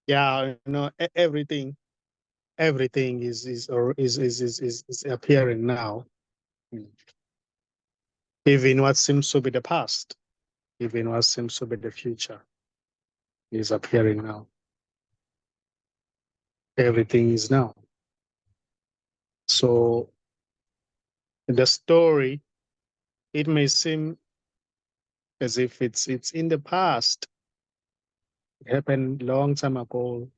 Yeah, everything is appearing now. Even what seems to be the past, even what seems to be the future is appearing now. Everything is now. So the story, it may seem as if it's in the past. It happened long time ago,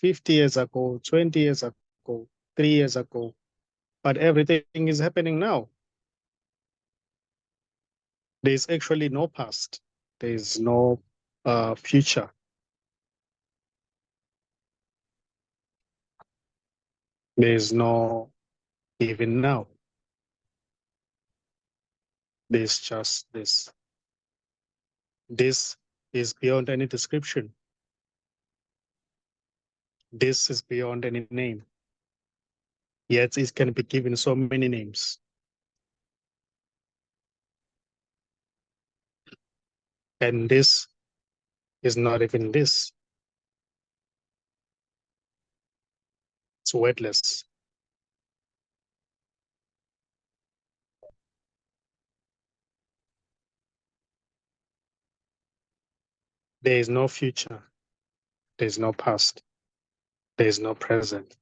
50 years ago, 20 years ago, 3 years ago, but everything is happening now. There's actually no past. There's no future. There's no even now. There's just this. This is beyond any description. This is beyond any name. Yet it can be given so many names. And this is not even this. It's wordless. There is no future. There's no past. There's no present.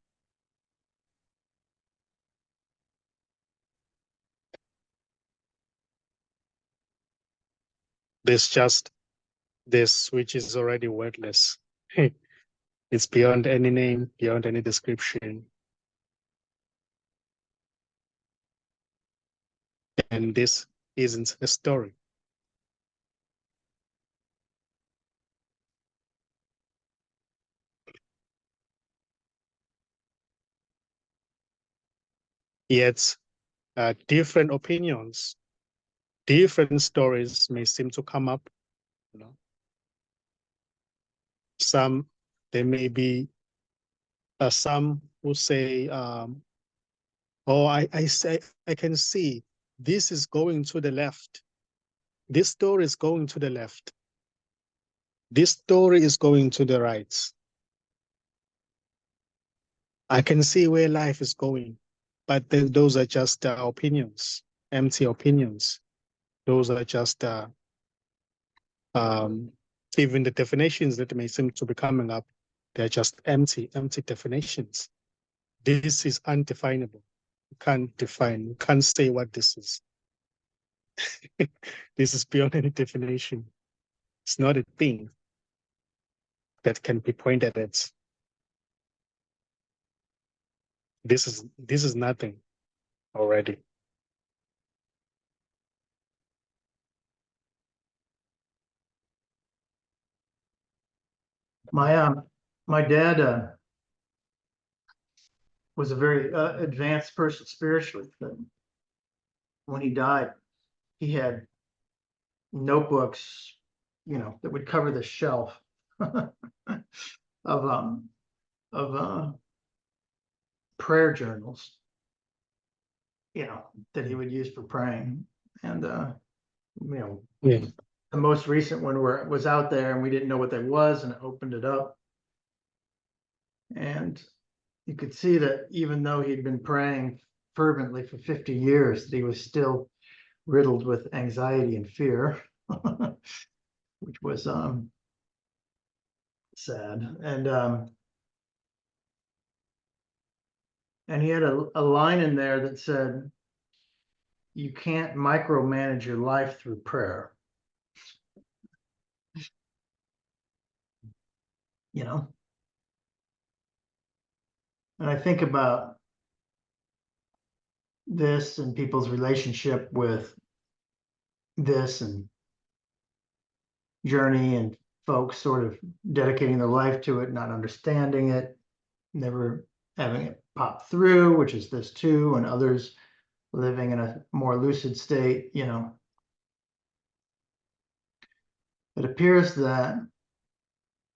There's just this which is already wordless. It's beyond any name, beyond any description. And this isn't a story. Yet different opinions, different stories may seem to come up. Some, there may be some who say, oh, I say, I can see this is going to the left. This story is going to the left. This story is going to the right. I can see where life is going, but those are just opinions, empty opinions. Those are just even the definitions that may seem to be coming up, they're just empty definitions. This is undefinable. You can't define, you can't say what this is. This is beyond any definition. It's not a thing that can be pointed at. This is nothing already. My dad was a very advanced person spiritually. When he died, he had notebooks, that would cover the shelf of prayer journals, that he would use for praying. And Yeah. the most recent one was out there and we didn't know what that was, and I opened it up. And you could see that even though he'd been praying fervently for 50 years, that he was still riddled with anxiety and fear, which was sad. And he had a line in there that said, "You can't micromanage your life through prayer." And I think about this and people's relationship with this and journey, and folks sort of dedicating their life to it, not understanding it, never having it pop through, which is this too, and others living in a more lucid state. It appears that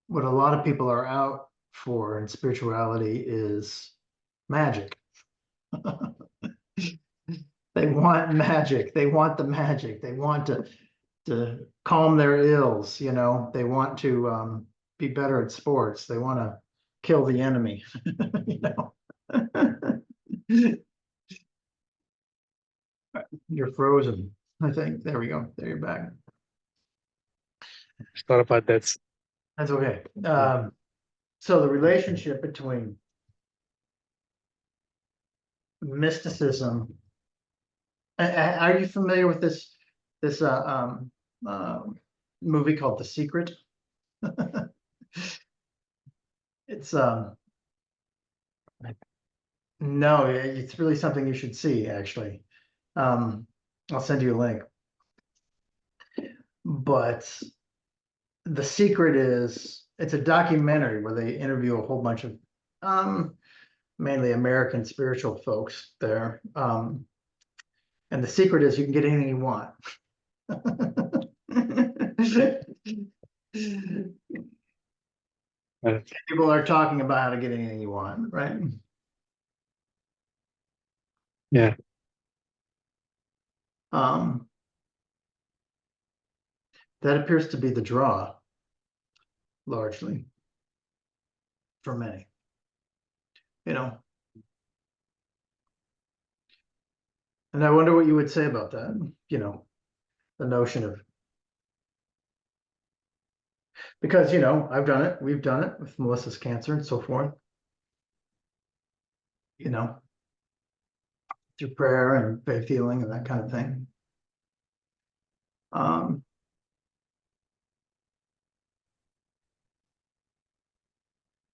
what a lot of people are out for in spirituality is magic. They want magic. They want the magic. They want to calm their ills. They want to be better at sports. They want to kill the enemy, you know. You're frozen, I think. There we go. There you're back. Sorry about that. That's okay. So the relationship between mysticism. Are you familiar with this movie called The Secret? It's no, it's really something you should see, actually. I'll send you a link. But The Secret is, it's a documentary where they interview a whole bunch of mainly American spiritual folks there. And the secret is you can get anything you want. People are talking about how to get anything you want, right? Yeah. That appears to be the draw, largely, for many. You know, and I wonder what you would say about that. You know, the notion of, because you know, I've done it. We've done it with Melissa's cancer and so forth. You know, through prayer and faith healing and that kind of thing.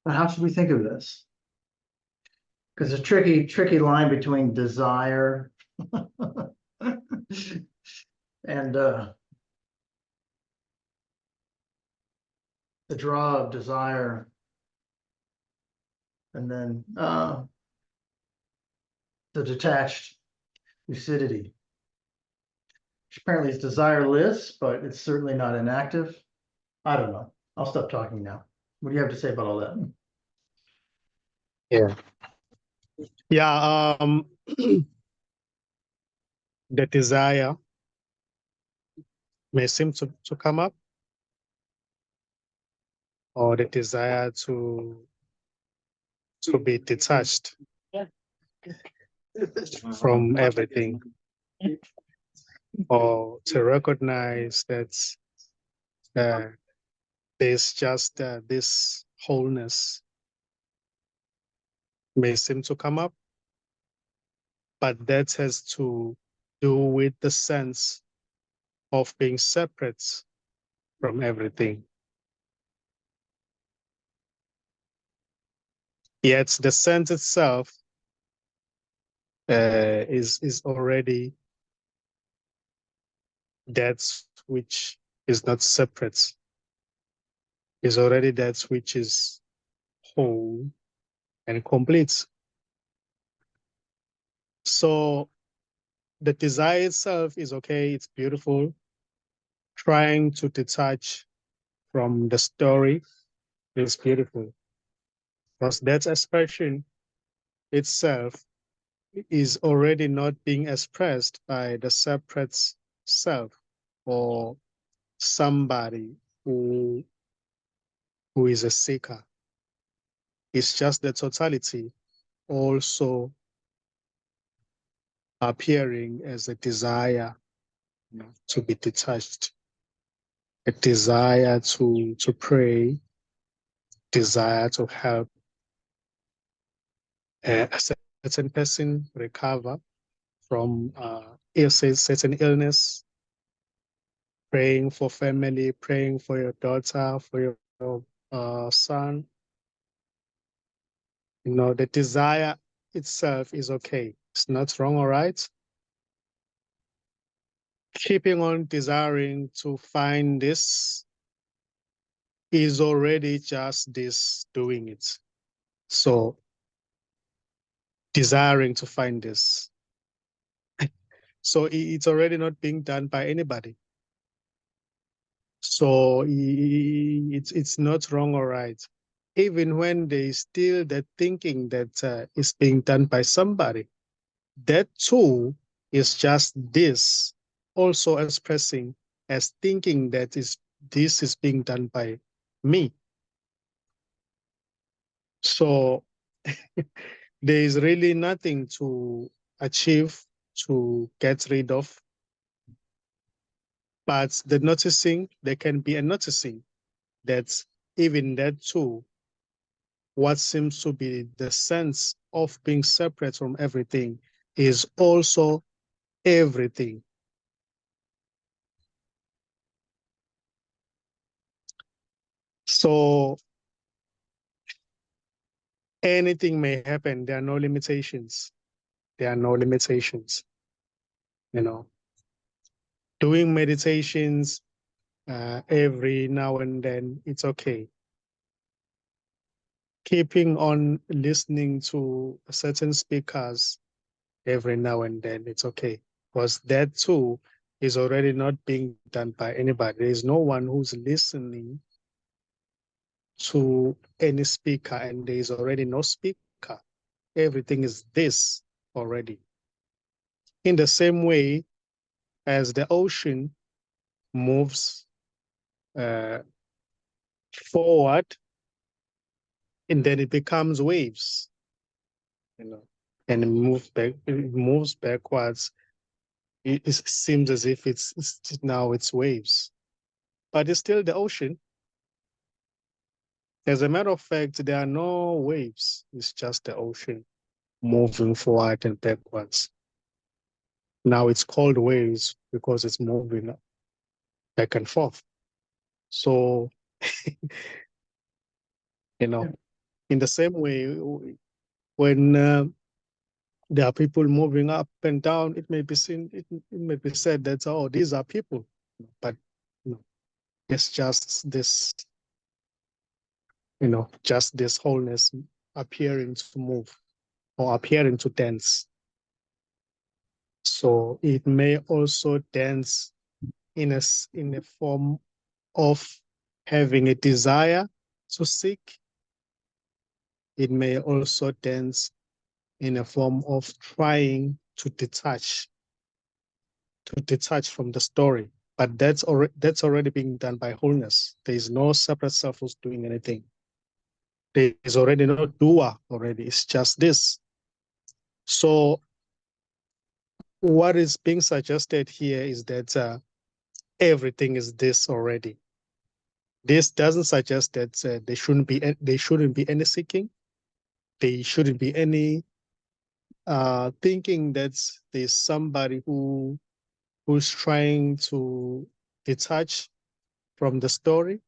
But how should we think of this? Because a tricky line between desire and the draw of desire, and then the detached lucidity, which apparently is desireless, but it's certainly not inactive. I don't know. I'll stop talking now. What do you have to say about all that? Yeah. Yeah. The desire may seem to come up, or the desire to be detached from everything, or to recognize that there's just this wholeness may seem to come up, but that has to do with the sense of being separate from everything. Yet the sense itself is already that which is not separate, is already that which is whole and complete. So the desire itself is okay, it's beautiful. Trying to detach from the story is beautiful, because that expression itself is already not being expressed by the separate self or somebody who is a seeker. It's just the totality also appearing as a desire to be detached, a desire to pray, desire to help a certain person recover from certain illness, praying for family, praying for your daughter, for your son. You know, the desire itself is okay. It's not wrong or right. Keeping on desiring to find this is already just this doing it. So desiring to find this. So it's already not being done by anybody. So it's not wrong or right. Even when there is still that thinking that is being done by somebody, that too is just this also expressing as thinking that this is being done by me. So there is really nothing to achieve, to get rid of. But the noticing, there can be a noticing that even that too, what seems to be the sense of being separate from everything is also everything. So anything may happen. There are no limitations. There are no limitations. You know, doing meditations every now and then, it's okay. Keeping on listening to certain speakers every now and then, it's okay. Because that too is already not being done by anybody. There is no one who's listening to any speaker, and there is already no speaker. Everything is this already. In the same way as the ocean moves uh, forward, and then it becomes waves, you know, and it moves backwards. It seems as if it's now it's waves, but it's still the ocean. As a matter of fact, there are no waves. It's just the ocean moving forward and backwards. Now it's called waves because it's moving back and forth. So, you know, in the same way, when there are people moving up and down, it may be seen, it may be said that, oh, these are people, but you know, it's just this, just this wholeness appearing to move or appearing to dance. So it may also dance in a form of having a desire to seek. It may also dance in a form of trying to detach from the story. But that's already being done by wholeness. There is no separate self who's doing anything. There is already no doer already. It's just this. So what is being suggested here is that everything is this already. This doesn't suggest that there shouldn't be any seeking. There shouldn't be any thinking that there's somebody who's trying to detach from the story,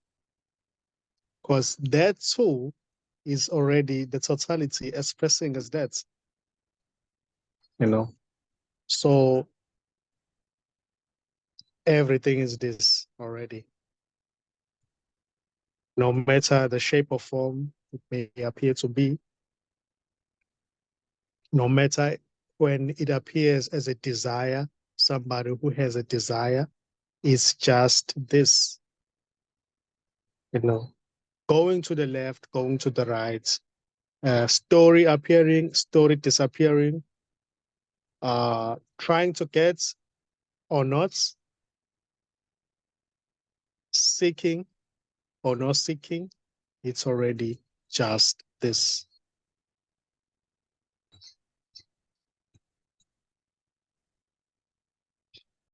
because that too is already the totality expressing as that, you know. So everything is this already. No matter the shape or form it may appear to be, no matter when it appears as a desire, somebody who has a desire is just this, you know, going to the left, going to the right, story appearing, story disappearing, trying to get or not, seeking or not seeking, it's already just this.